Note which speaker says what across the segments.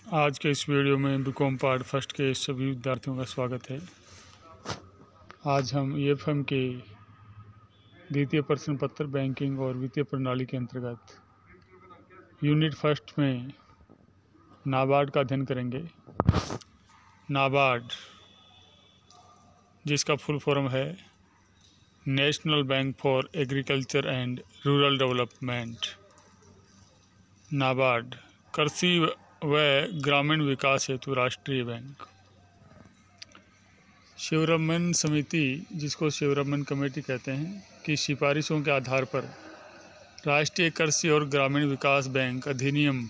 Speaker 1: आज के इस वीडियो में बीकॉम पार्ट फर्स्ट के सभी विद्यार्थियों का स्वागत है। आज हम ईएफएम के द्वितीय प्रश्न पत्र बैंकिंग और वित्तीय प्रणाली के अंतर्गत यूनिट फर्स्ट में नाबार्ड का अध्ययन करेंगे। नाबार्ड, जिसका फुल फॉर्म है national bank for agriculture and rural development. NABARD कृषि व ग्रामीण विकास हेतु राष्ट्रीय बैंक। शिवरमन समिति, जिसको शिवरमन कमेटी कहते हैं, की सिफारिशों के आधार पर राष्ट्रीय कृषि और ग्रामीण विकास बैंक अधिनियम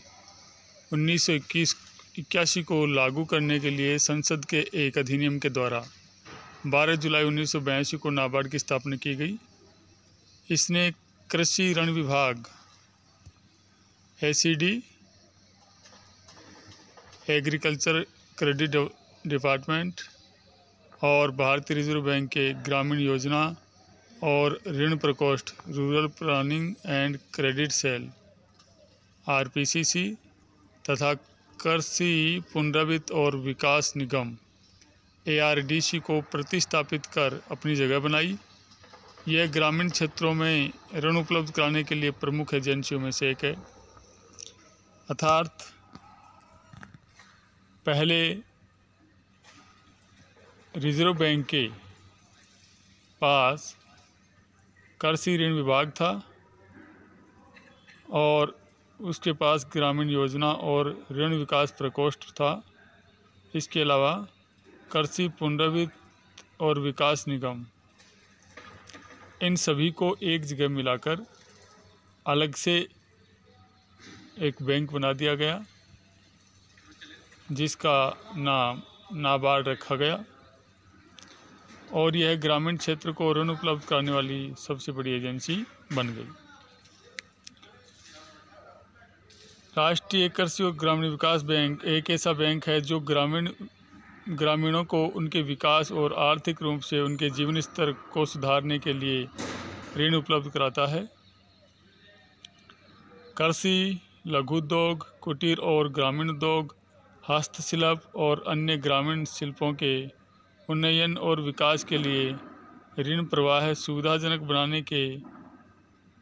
Speaker 1: 1981 को लागू करने के लिए संसद के एक अधिनियम के द्वारा 12 जुलाई 1982 को नाबार्ड की स्थापना की गई। इसने कृषि ऋण विभाग ACD, एग्रीकल्चर क्रेडिट डिपार्टमेंट और भारतीय रिजर्व बैंक के ग्रामीण योजना और ऋण प्रकोष्ठ rural planning and credit sale RPCC तथा कृषि पुनर्वित्त और विकास निगम ARDC को प्रतिस्थापित कर अपनी जगह बनाई। यह ग्रामीण क्षेत्रों में ऋण उपलब्ध कराने के लिए प्रमुख एजेंसियों में से एक है। अर्थात पहले रिजर्व बैंक के पास कृषि ऋण विभाग था और उसके पास ग्रामीण योजना और ऋण विकास प्रकोष्ठ था। इसके अलावा कृषि पुनर्वित्त और विकास निगम, इन सभी को एक जगह मिलाकर अलग से एक बैंक बना दिया गया, जिसका नाम नाबार्ड रखा गया और यह ग्रामीण क्षेत्र को ऋण उपलब्ध कराने वाली सबसे बड़ी एजेंसी बन गई। राष्ट्रीय कृषि और ग्रामीण विकास बैंक एक ऐसा बैंक है जो ग्रामीणों को उनके विकास और आर्थिक रूप से उनके जीवन स्तर को सुधारने के लिए ऋण उपलब्ध कराता है। कृषि, लघु उद्योग, कुटीर और ग्रामीण उद्योग, हस्तशिल्प और अन्य ग्रामीण शिल्पों के उन्नयन और विकास के लिए ऋण प्रवाह सुविधाजनक बनाने के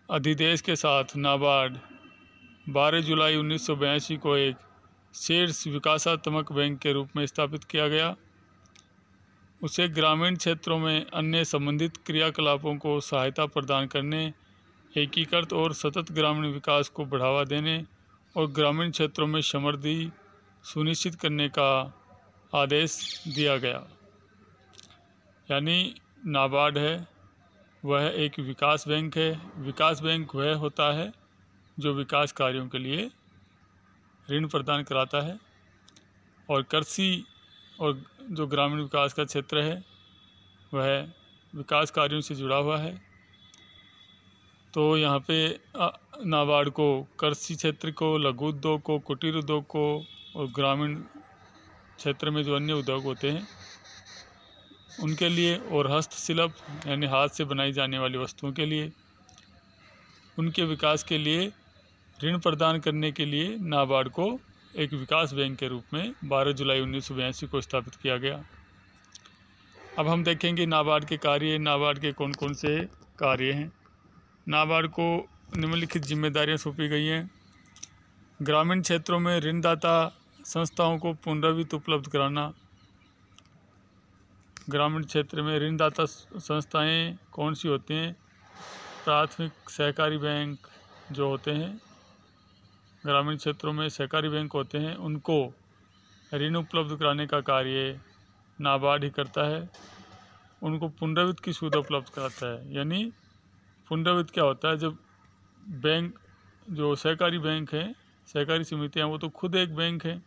Speaker 1: अधिदेश के साथ नाबार्ड 12 जुलाई 1982 को एक शीर्ष विकासात्मक बैंक के रूप में स्थापित किया गया। उसे ग्रामीण क्षेत्रों में अन्य संबंधित क्रियाकलापों को सहायता प्रदान करने, एकीकृत और सतत ग्रामीण विकास को बढ़ावा देने और ग्रामीण क्षेत्रों में समृद्धि सुनिश्चित करने का आदेश दिया गया। यानी नाबार्ड है वह एक विकास बैंक है। विकास बैंक वह होता है जो विकास कार्यों के लिए ऋण प्रदान कराता है और कृषि और जो ग्रामीण विकास का क्षेत्र है वह विकास कार्यों से जुड़ा हुआ है। तो यहाँ पे नाबार्ड को कृषि क्षेत्र को, लघु उद्योग को, कुटीर उद्योग को और ग्रामीण क्षेत्र में जो अन्य उद्योग होते हैं उनके लिए और हस्तशिल्प यानी हाथ से बनाई जाने वाली वस्तुओं के लिए, उनके विकास के लिए ऋण प्रदान करने के लिए नाबार्ड को एक विकास बैंक के रूप में 12 जुलाई 1982 को स्थापित किया गया। अब हम देखेंगे नाबार्ड के कार्य, नाबार्ड के कौन कौन से कार्य हैं। नाबार्ड को निम्नलिखित जिम्मेदारियां सौंपी गई हैं। ग्रामीण क्षेत्रों में ऋणदाता संस्थाओं को पुनर्वित्त उपलब्ध कराना। ग्रामीण क्षेत्र में ऋणदाता संस्थाएं कौन सी होती हैं? प्राथमिक सहकारी बैंक जो होते हैं, ग्रामीण क्षेत्रों में सहकारी बैंक होते हैं, उनको ऋण उपलब्ध कराने का कार्य नाबार्ड ही करता है। उनको पुनर्वित्त की सुविधा उपलब्ध कराता है। यानी पुनर्वित्त क्या होता है? जब बैंक, जो सहकारी बैंक हैं, सहकारी समितियां, वो तो खुद एक बैंक है,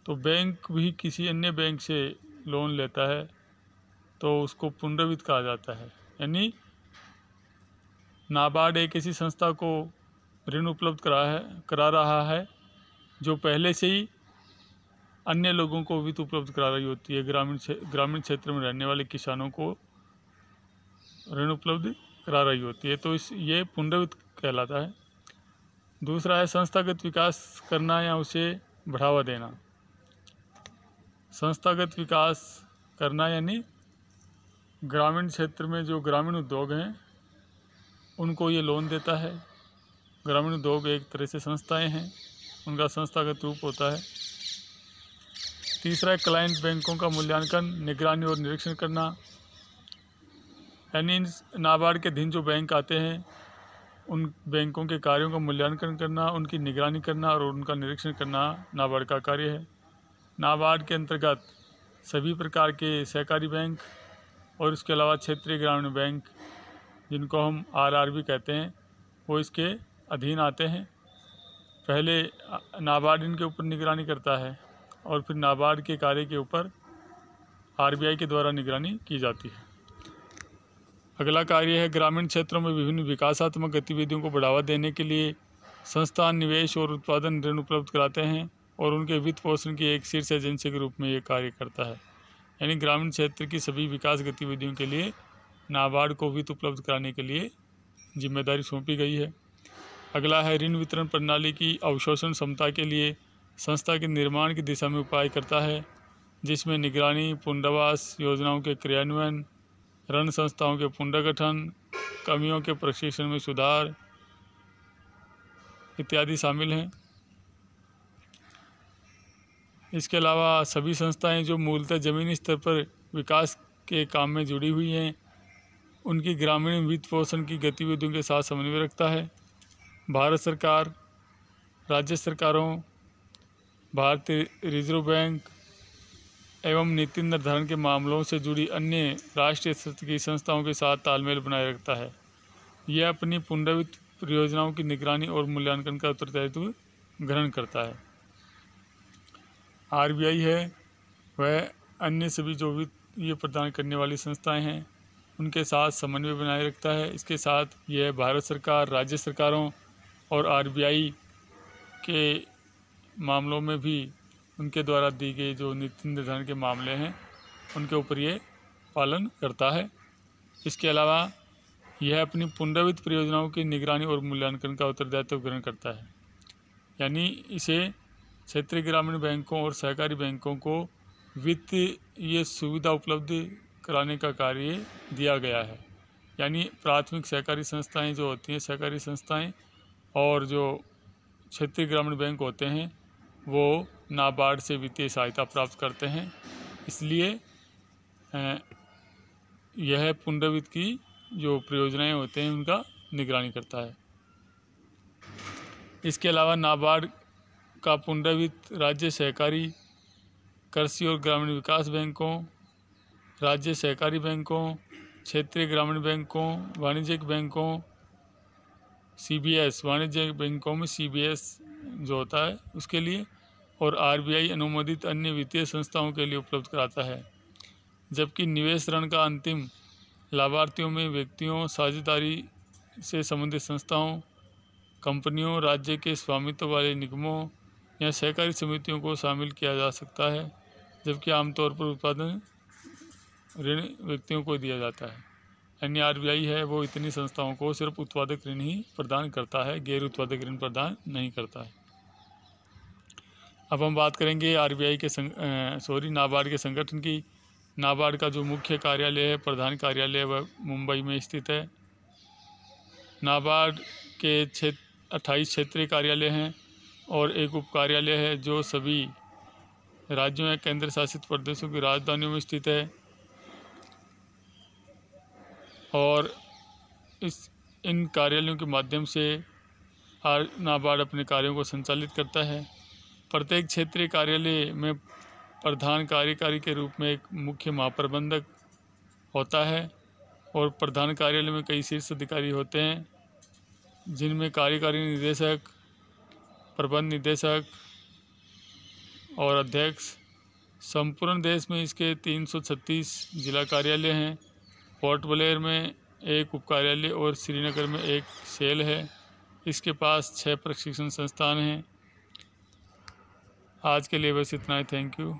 Speaker 1: तो बैंक भी किसी अन्य बैंक से लोन लेता है तो उसको पुनर्वित्त कहा जाता है। यानी नाबार्ड एक ऐसी संस्था को ऋण उपलब्ध करा रहा है जो पहले से ही अन्य लोगों को वित्त उपलब्ध करा रही होती है। ग्रामीण क्षेत्र में रहने वाले किसानों को ऋण उपलब्ध करा रही होती है, तो ये पुनर्वित्त कहलाता है। दूसरा है संस्थागत विकास करना या उसे बढ़ावा देना। संस्थागत विकास करना यानी ग्रामीण क्षेत्र में जो ग्रामीण उद्योग हैं उनको ये लोन देता है। ग्रामीण उद्योग एक तरह से संस्थाएं हैं, उनका संस्थागत रूप होता है। तीसरा है क्लाइंट बैंकों का मूल्यांकन, निगरानी और निरीक्षण करना, यानी नाबार्ड के अधीन जो बैंक आते हैं उन बैंकों के कार्यों का मूल्यांकन करना, उनकी निगरानी करना और उनका निरीक्षण करना नाबार्ड का कार्य है। नाबार्ड के अंतर्गत सभी प्रकार के सहकारी बैंक और इसके अलावा क्षेत्रीय ग्रामीण बैंक, जिनको हम आरआर भी कहते हैं, वो इसके अधीन आते हैं। पहले नाबार्ड इनके ऊपर निगरानी करता है और फिर नाबार्ड के कार्य के ऊपर आरबीआई के द्वारा निगरानी की जाती है। अगला कार्य है ग्रामीण क्षेत्रों में विभिन्न विकासात्मक गतिविधियों को बढ़ावा देने के लिए संस्थान निवेश और उत्पादन ऋण उपलब्ध कराते हैं और उनके वित्त पोषण की एक शीर्ष एजेंसी के रूप में ये कार्य करता है। यानी ग्रामीण क्षेत्र की सभी विकास गतिविधियों के लिए नाबार्ड को वित्त उपलब्ध कराने के लिए जिम्मेदारी सौंपी गई है। अगला है ऋण वितरण प्रणाली की अवशोषण क्षमता के लिए संस्था के निर्माण की दिशा में उपाय करता है, जिसमें निगरानी, पुनर्वास योजनाओं के क्रियान्वयन, ऋण संस्थाओं के पुनर्गठन, कमियों के प्रशिक्षण में सुधार इत्यादि शामिल हैं। इसके अलावा सभी संस्थाएं जो मूलतः ज़मीनी स्तर पर विकास के काम में जुड़ी हुई हैं उनकी ग्रामीण वित्त पोषण की गतिविधियों के साथ समन्वय रखता है। भारत सरकार, राज्य सरकारों, भारतीय रिजर्व बैंक एवं नीति निर्धारण के मामलों से जुड़ी अन्य राष्ट्रीय स्तर की संस्थाओं के साथ तालमेल बनाए रखता है। यह अपनी पुनर्वित्त परियोजनाओं की निगरानी और मूल्यांकन का उत्तरदायित्व ग्रहण करता है। आरबीआई है वह अन्य सभी जो वित्त प्रदान करने वाली संस्थाएं हैं उनके साथ समन्वय बनाए रखता है। इसके साथ यह भारत सरकार, राज्य सरकारों और आरबीआई के मामलों में भी उनके द्वारा दी गई जो नीति निर्धारण के मामले हैं उनके ऊपर ये पालन करता है। इसके अलावा यह अपनी पुनर्वित्त परियोजनाओं की निगरानी और मूल्यांकन का उत्तरदायित्व ग्रहण करता है। यानी इसे क्षेत्रीय ग्रामीण बैंकों और सहकारी बैंकों को वित्त ये सुविधा उपलब्ध कराने का कार्य दिया गया है। यानी प्राथमिक सहकारी संस्थाएं जो होती हैं, सहकारी संस्थाएं, और जो क्षेत्रीय ग्रामीण बैंक होते हैं वो नाबार्ड से वित्तीय सहायता प्राप्त करते हैं। इसलिए यह पुनर्वित्त की जो परियोजनाएं होते हैं उनका निगरानी करता है। इसके अलावा नाबार्ड का पुनर्वित्त राज्य सहकारी, कृषि और ग्रामीण विकास बैंकों, राज्य सहकारी बैंकों, क्षेत्रीय ग्रामीण बैंकों, वाणिज्यिक बैंकों, सीबीएस, वाणिज्यिक बैंकों में सीबीएस जो होता है उसके लिए, और आरबीआई अनुमोदित अन्य वित्तीय संस्थाओं के लिए उपलब्ध कराता है। जबकि निवेश ऋण का अंतिम लाभार्थियों में व्यक्तियों, साझेदारी से संबंधित संस्थाओं, कंपनियों, राज्य के स्वामित्व वाले निगमों या सहकारी समितियों को शामिल किया जा सकता है। जबकि आमतौर पर उत्पादन ऋण व्यक्तियों को दिया जाता है। यानी आरबीआई है वो इतनी संस्थाओं को सिर्फ उत्पादक ऋण ही प्रदान करता है, गैर उत्पादक ऋण प्रदान नहीं करता है। अब हम बात करेंगे आरबीआई के नाबार्ड के संगठन की। नाबार्ड का जो मुख्य कार्यालय है, प्रधान कार्यालय, वह मुंबई में स्थित है। नाबार्ड के 28 क्षेत्रीय कार्यालय हैं और एक उप कार्यालय है जो सभी राज्यों या केंद्र शासित प्रदेशों की राजधानियों में स्थित है। और इन कार्यालयों के माध्यम से नाबार्ड अपने कार्यों को संचालित करता है। प्रत्येक क्षेत्रीय कार्यालय में प्रधान कार्यकारी के रूप में एक मुख्य महाप्रबंधक होता है और प्रधान कार्यालय में कई शीर्ष अधिकारी होते हैं जिनमें कार्यकारी निदेशक, प्रबंध निदेशक और अध्यक्ष। संपूर्ण देश में इसके 336 जिला कार्यालय हैं। पोर्ट ब्लेयर में एक उप कार्यालय और श्रीनगर में एक सेल है। इसके पास 6 प्रशिक्षण संस्थान हैं। आज के लिए बस इतना ही। Thank you.